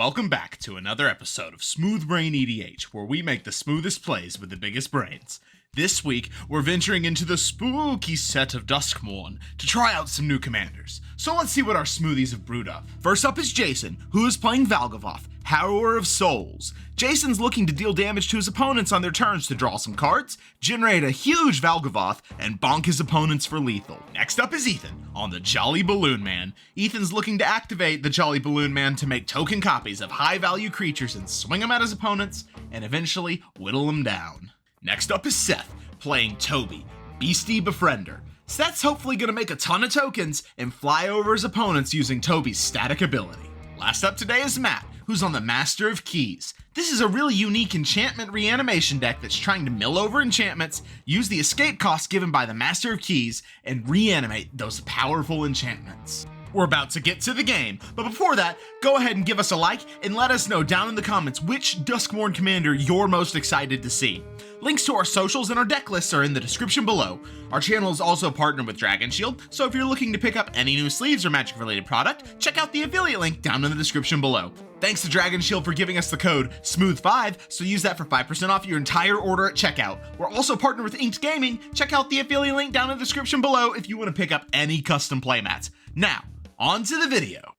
welcome back to another episode of SmoothBrainEDH, where we make the smoothest plays with the biggest brains. This week, we're venturing into the spooky set of Duskmourn to try out some new commanders. So let's see what our smoothies have brewed up. First up is Jason, who is playing Valgavoth, Harrower of Souls. Jason's looking to deal damage to his opponents on their turns to draw some cards, generate a huge Valgavoth, and bonk his opponents for lethal. Next up is Ethan, on the Jolly Balloon Man. Ethan's looking to activate the Jolly Balloon Man to make token copies of high-value creatures and swing them at his opponents, and eventually whittle them down. Next up is Seth, playing Toby, Beastie Befriender. Seth's hopefully going to make a ton of tokens and fly over his opponents using Toby's static ability. Last up today is Matt, who's on the Master of Keys. This is a really unique enchantment reanimation deck that's trying to mill over enchantments, use the escape cost given by the Master of Keys, and reanimate those powerful enchantments. We're about to get to the game, but before that, go ahead and give us a like and let us know down in the comments which Duskmourn commander you're most excited to see. Links to our socials and our deck lists are in the description below. Our channel is also partnered with Dragon Shield, so if you're looking to pick up any new sleeves or Magic related product, check out the affiliate link down in the description below. Thanks to Dragon Shield for giving us the code SMOOTH5, so use that for 5% off your entire order at checkout. We're also partnered with Inked Gaming. Check out the affiliate link down in the description below if you want to pick up any custom playmats. Now, on to the video.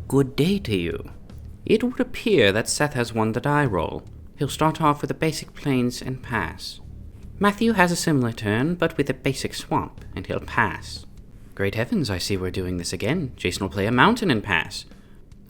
Good day to you. It would appear that Seth has won the die roll. He'll start off with a basic plains and pass. Matthew has a similar turn, but with a basic swamp, and he'll pass. Great heavens, I see we're doing this again. Jason will play a mountain and pass.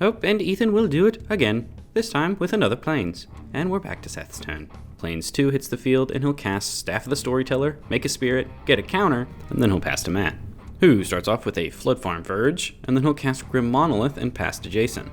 Oh, and Ethan will do it again, this time with another plains. And we're back to Seth's turn. Plains 2 hits the field, and he'll cast Staff of the Storyteller, make a spirit, get a counter, and then he'll pass to Matt, who starts off with a Flood Farm Verge, and then he'll cast Grim Monolith and pass to Jason.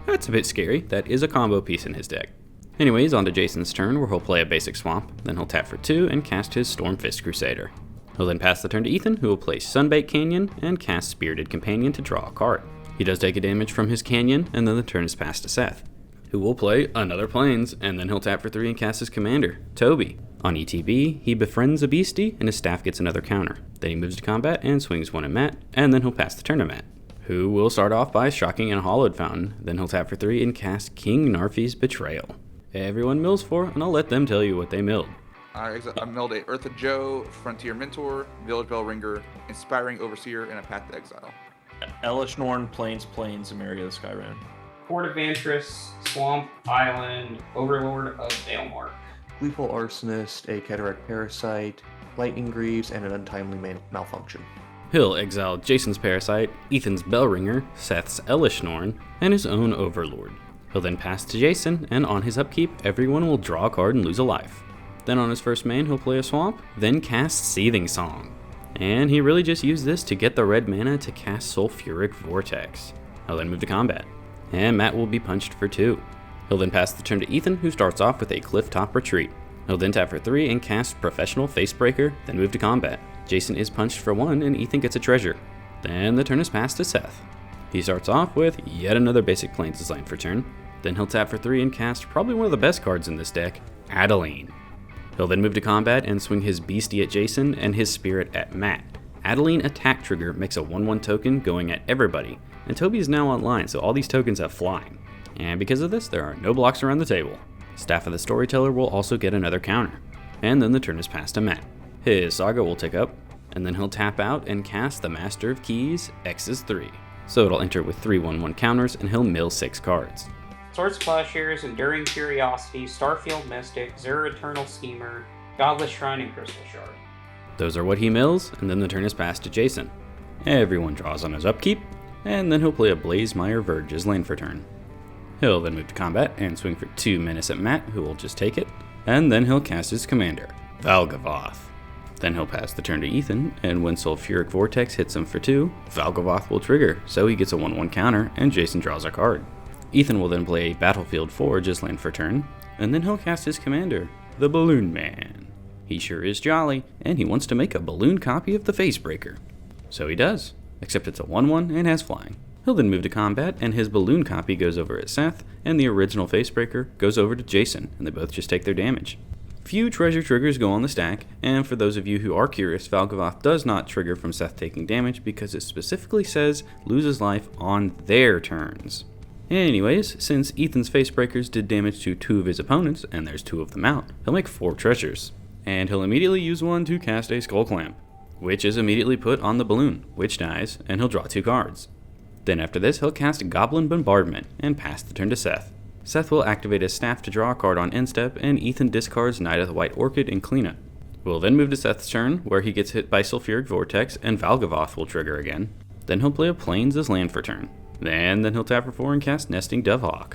That's a bit scary. That is a combo piece in his deck. Anyways, on to Jason's turn, where he'll play a basic swamp, then he'll tap for 2 and cast his Stormfist Crusader. He'll then pass the turn to Ethan, who will play Sunbait Canyon and cast Spirited Companion to draw a card. He does take a damage from his Canyon, and then the turn is passed to Seth, who will play another Plains, and then he'll tap for 3 and cast his commander, Toby. On ETB, he befriends a beastie, and his staff gets another counter. Then he moves to combat and swings one at Matt, and then he'll pass the turn to Matt, who will start off by shocking a Hollowed Fountain. Then he'll tap for 3 and cast King Narfi's Betrayal. Everyone mills 4, and I'll let them tell you what they milled. I milled a Eartha Joe, Frontier Mentor, Village Bell Ringer, Inspiring Overseer, and a Path to Exile. Elesh Norn, Plains, Emiria the Skyrune. Port of Ventress, Swamp Island, Overlord of Dalemark. Gleeful Arsonist, a Cataract Parasite, Lightning Greaves, and an Untimely Malfunction. He'll exile Jason's Parasite, Ethan's Bellringer, Seth's Elesh Norn, and his own Overlord. He'll then pass to Jason, and on his upkeep, everyone will draw a card and lose a life. Then on his first main, he'll play a swamp, then cast Seething Song. And he really just used this to get the red mana to cast Sulfuric Vortex. He'll then move to combat, and Matt will be punched for 2. He'll then pass the turn to Ethan, who starts off with a Clifftop Retreat. He'll then tap for 3 and cast Professional Facebreaker, then move to combat. Jason is punched for 1, and Ethan gets a treasure. Then the turn is passed to Seth. He starts off with yet another basic Plains design for turn. Then he'll tap for 3 and cast probably one of the best cards in this deck, Adeline. He'll then move to combat and swing his Beastie at Jason and his Spirit at Matt. Adeline attack trigger makes a 1/1 token going at everybody, and Toby is now online, so all these tokens have flying. And because of this, there are no blocks around the table. Staff of the Storyteller will also get another counter. And then the turn is passed to Matt. His Saga will tick up, and then he'll tap out and cast the Master of Keys, X's 3. So it'll enter with 3/1/1 counters, and he'll mill 6 cards. Sword Splashers, Enduring Curiosity, Starfield Mystic, Zera Eternal Schemer, Godless Shrine, and Crystal Shard. Those are what he mills, and then the turn is passed to Jason. Everyone draws on his upkeep, and then he'll play a Blazemire Verge as land for turn. He'll then move to combat and swing for 2 menace at Matt, who will just take it, and then he'll cast his commander, Valgavoth. Then he'll pass the turn to Ethan, and when Sulfuric Vortex hits him for 2, Valgavoth will trigger, so he gets a 1/1 counter, and Jason draws a card. Ethan will then play Battlefield Forge as land for turn, and then he'll cast his commander, the Balloon Man. He sure is jolly, and he wants to make a balloon copy of the Facebreaker. So he does, except it's a 1/1 and has flying. He'll then move to combat, and his balloon copy goes over at Seth, and the original Facebreaker goes over to Jason, and they both just take their damage. Few treasure triggers go on the stack, and for those of you who are curious, Valgavoth does not trigger from Seth taking damage because it specifically says loses life on their turns. Anyways, since Ethan's Facebreakers did damage to 2 of his opponents, and there's 2 of them out, he'll make 4 treasures. And he'll immediately use one to cast a Skull Clamp, which is immediately put on the balloon, which dies, and he'll draw 2 cards. Then after this, he'll cast Goblin Bombardment, and pass the turn to Seth. Seth will activate his staff to draw a card on end step, and Ethan discards Knight of the White Orchid and Cleanup. We'll then move to Seth's turn, where he gets hit by Sulfuric Vortex, and Valgavoth will trigger again. Then he'll play a Plains as land for turn. Then he'll tap for 4 and cast Nesting Dovehawk.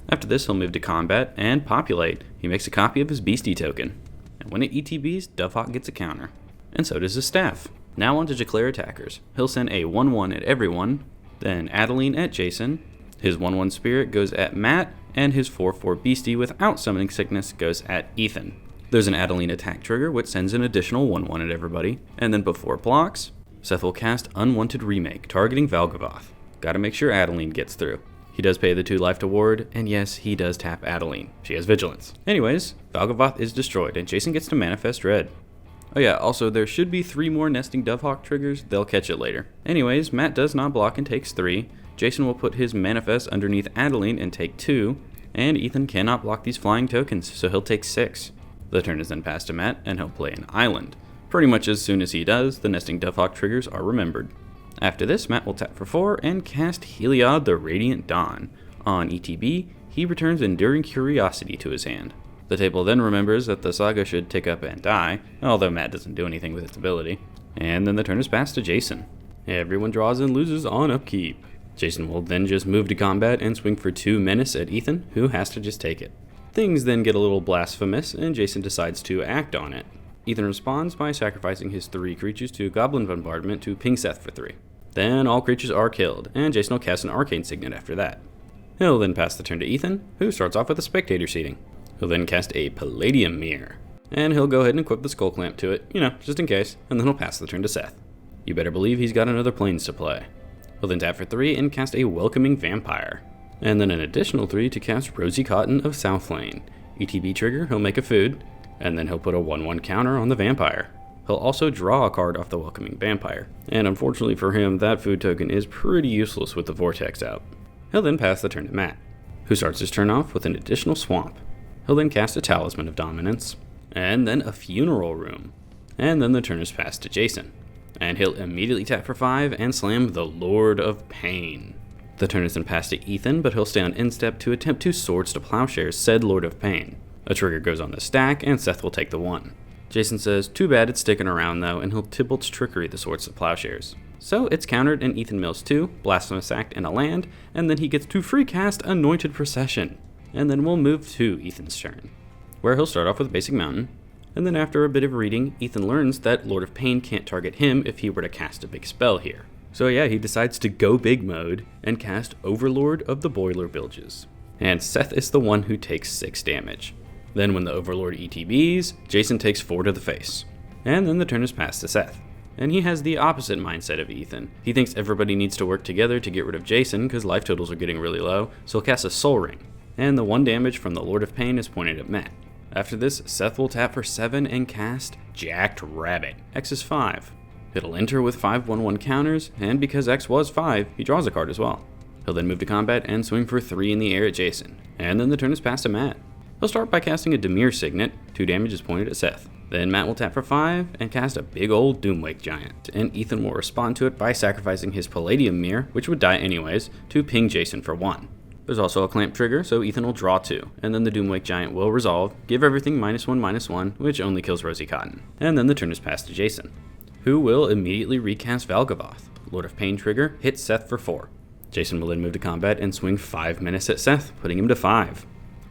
After this, he'll move to combat and populate. He makes a copy of his Beastie token. And when it ETBs, Dovehawk gets a counter. And so does his staff. Now on to declare attackers. He'll send a 1/1 at everyone, then Adeline at Jason. His 1/1 Spirit goes at Matt, and his 4/4 Beastie without Summoning Sickness goes at Ethan. There's an Adeline attack trigger, which sends an additional 1/1 at everybody. And then before blocks, Seth will cast Unwanted Remake, targeting Valgavoth. Gotta make sure Adeline gets through. He does pay the 2 life to ward, and yes, he does tap Adeline. She has Vigilance. Anyways, Valgavoth is destroyed, and Jason gets to manifest red. Oh yeah, also there should be 3 more Nesting Dovehawk triggers, they'll catch it later. Anyways, Matt does not block and takes 3. Jason will put his manifest underneath Adeline and take 2, and Ethan cannot block these flying tokens, so he'll take 6. The turn is then passed to Matt, and he'll play an island. Pretty much as soon as he does, the Nesting Dovehawk triggers are remembered. After this, Matt will tap for 4 and cast Heliod the Radiant Dawn. On ETB, he returns Enduring Curiosity to his hand. The table then remembers that the saga should tick up and die, although Matt doesn't do anything with its ability. And then the turn is passed to Jason. Everyone draws and loses on upkeep. Jason will then just move to combat and swing for 2 Menace at Ethan, who has to just take it. Things then get a little blasphemous, and Jason decides to act on it. Ethan responds by sacrificing his 3 creatures to Goblin Bombardment to ping Seth for 3. Then all creatures are killed, and Jason will cast an Arcane Signet after that. He'll then pass the turn to Ethan, who starts off with a Spectator Seating. He'll then cast a Palladium Mirror, and he'll go ahead and equip the Skull Clamp to it, just in case, and then he'll pass the turn to Seth. You better believe he's got another Plains to play. He'll then tap for 3 and cast a Welcoming Vampire, and then an additional 3 to cast Rosy Cotton of Southlane. ETB trigger, he'll make a food, and then he'll put a 1/1 counter on the Vampire. He'll also draw a card off the Welcoming Vampire, and unfortunately for him, that food token is pretty useless with the Vortex out. He'll then pass the turn to Matt, who starts his turn off with an additional Swamp. He'll then cast a Talisman of Dominance, and then a Funeral Room, and then the turn is passed to Jason, and he'll immediately tap for 5 and slam the Lord of Pain. The turn is then passed to Ethan, but he'll stay on end step to attempt to Swords to Plowshares said Lord of Pain. A trigger goes on the stack, and Seth will take the 1. Jason says, too bad it's sticking around though, and he'll Tybalt's Trickery the Swords to Plowshares. So it's countered, and Ethan mills 2, Blasphemous Act, and a land, and then he gets to free cast Anointed Procession. And then we'll move to Ethan's turn, where he'll start off with Basic Mountain, and then after a bit of reading, Ethan learns that Lord of Pain can't target him if he were to cast a big spell here. So yeah, he decides to go big mode and cast Overlord of the Boiler Bilges. And Seth is the one who takes 6 damage. Then when the Overlord ETBs, Jason takes 4 to the face. And then the turn is passed to Seth. And he has the opposite mindset of Ethan. He thinks everybody needs to work together to get rid of Jason because life totals are getting really low, so he'll cast a Soul Ring. And the 1 damage from the Lord of Pain is pointed at Matt. After this, Seth will tap for 7 and cast Jacked Rabbit. X is 5. It'll enter with 5 1/1 counters, and because X was 5, he draws a card as well. He'll then move to combat and swing for 3 in the air at Jason. And then the turn is passed to Matt. He'll start by casting a Dimir Signet, 2 damage is pointed at Seth. Then Matt will tap for 5 and cast a big old Doomwake Giant, and Ethan will respond to it by sacrificing his Palladium Mirror, which would die anyways, to ping Jason for 1. There's also a Clamp trigger, so Ethan will draw 2, and then the Doomwake Giant will resolve, give everything -1/-1, which only kills Rosy Cotton. And then the turn is passed to Jason, who will immediately recast Valgavoth. Lord of Pain trigger hits Seth for 4. Jason will then move to combat and swing 5 Menace at Seth, putting him to 5.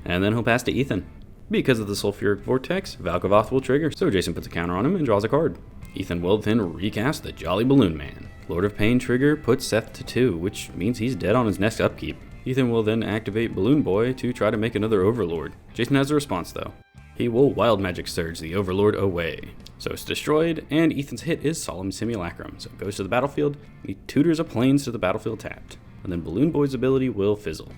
And then he'll pass to Ethan. Because of the Sulfuric Vortex, Valgavoth will trigger, so Jason puts a counter on him and draws a card. Ethan will then recast the Jolly Balloon Man. Lord of Pain trigger puts Seth to 2, which means he's dead on his next upkeep. Ethan will then activate Balloon Boy to try to make another Overlord. Jason has a response though. He will Wild Magic Surge the Overlord away. So it's destroyed, and Ethan's hit is Solemn Simulacrum, so it goes to the battlefield, he tutors a Plains to the battlefield tapped, and then Balloon Boy's ability will fizzle.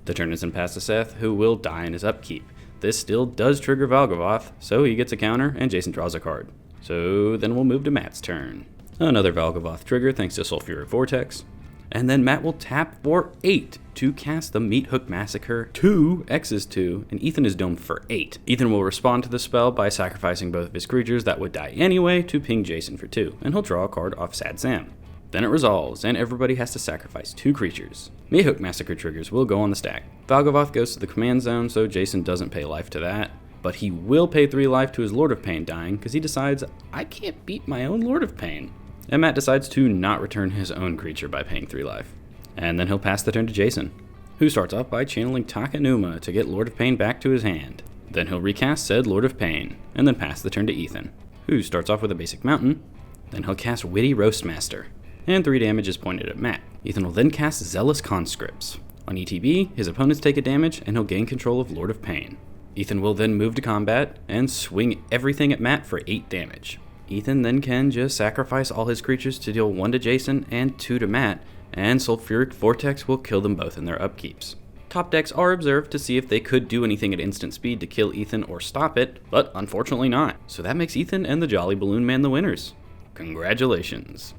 The turn is then passed to Seth, who will die in his upkeep. This still does trigger Valgavoth, so he gets a counter, and Jason draws a card. So then we'll move to Matt's turn. Another Valgavoth trigger thanks to Sulfuric Vortex. and then Matt will tap for 8 to cast the Meat Hook Massacre 2, X is 2, and Ethan is domed for 8. Ethan will respond to the spell by sacrificing both of his creatures that would die anyway to ping Jason for 2, and he'll draw a card off Sad Sam. Then it resolves, and everybody has to sacrifice 2 creatures. Meat Hook Massacre triggers will go on the stack. Valgavoth goes to the command zone, so Jason doesn't pay life to that, but he will pay 3 life to his Lord of Pain dying, because he decides, I can't beat my own Lord of Pain. And Matt decides to not return his own creature by paying 3 life. And then he'll pass the turn to Jason, who starts off by channeling Takenuma to get Lord of Pain back to his hand. Then he'll recast said Lord of Pain, and then pass the turn to Ethan, who starts off with a basic mountain. Then he'll cast Witty Roastmaster, and 3 damage is pointed at Matt. Ethan will then cast Zealous Conscripts. On ETB, his opponents take a damage, and he'll gain control of Lord of Pain. Ethan will then move to combat, and swing everything at Matt for 8 damage. Ethan then can just sacrifice all his creatures to deal 1 to Jason and 2 to Matt, and Sulfuric Vortex will kill them both in their upkeeps. Top decks are observed to see if they could do anything at instant speed to kill Ethan or stop it, but unfortunately not. So that makes Ethan and the Jolly Balloon Man the winners. Congratulations.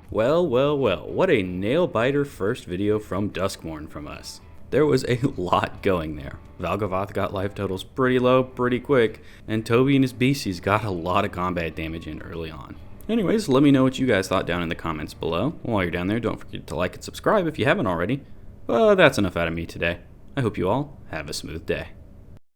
Well, what a nail-biter first video from Duskmourn from us. There was a lot going there. Valgavoth got life totals pretty low pretty quick, and Toby and his beasties got a lot of combat damage in early on. Anyways, let me know what you guys thought down in the comments below. While you're down there, don't forget to like and subscribe if you haven't already. But that's enough out of me today. I hope you all have a smooth day.